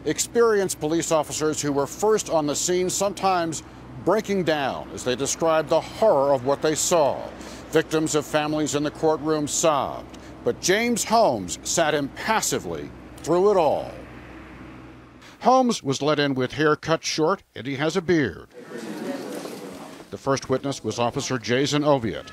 Experienced police officers who were first on the scene sometimes breaking down as they described the horror of what they saw. Victims of families in the courtroom sobbed, but James Holmes sat impassively through it all. Holmes was let in with hair cut short, and he has a beard. The first witness was Officer Jason Oviatt.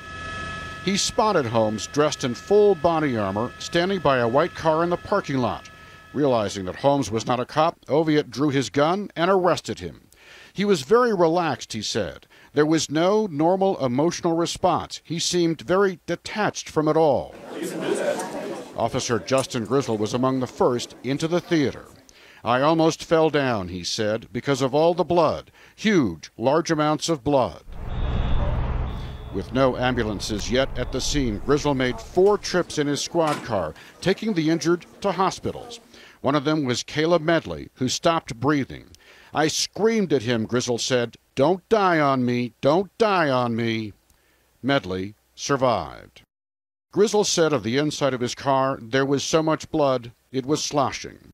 He spotted Holmes dressed in full body armor, standing by a white car in the parking lot. Realizing that Holmes was not a cop, Oviatt drew his gun and arrested him. He was very relaxed, he said. There was no normal emotional response. He seemed very detached from it all. Officer Justin Grizzle was among the first into the theater. I almost fell down, he said, because of all the blood, huge, large amounts of blood. With no ambulances yet at the scene, Grizzle made 4 trips in his squad car, taking the injured to hospitals. One of them was Caleb Medley, who stopped breathing. I screamed at him, Grizzle said, "Don't die on me, don't die on me." Medley survived. Grizzle said of the inside of his car, there was so much blood, it was sloshing.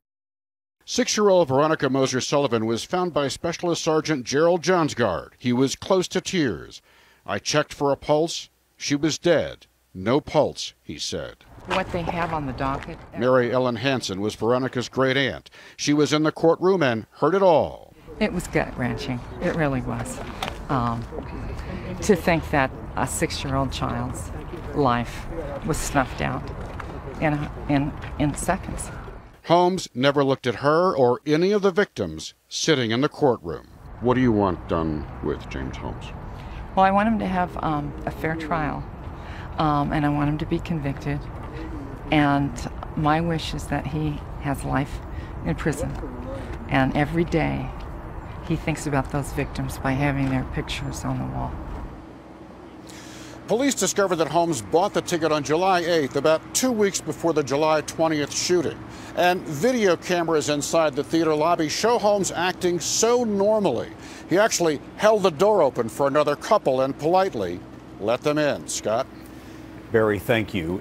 6-year-old Veronica Moser Sullivan was found by Specialist Sergeant Gerald Johnsgard. He was close to tears. I checked for a pulse. She was dead. No pulse, he said. What they have on the docket. Mary Ellen Hansen was Veronica's great aunt. She was in the courtroom and heard it all. It was gut-wrenching. It really was. To think that a 6-year-old child's life was snuffed out in seconds. Holmes never looked at her or any of the victims sitting in the courtroom. What do you want done with James Holmes? Well, I want him to have a fair trial, and I want him to be convicted. And my wish is that he has life in prison. And every day, he thinks about those victims by having their pictures on the wall. Police discovered that Holmes bought the ticket on July 8th, about 2 weeks before the July 20th shooting. And video cameras inside the theater lobby show Holmes acting so normally. He actually held the door open for another couple and politely let them in. Scott? Barry, thank you.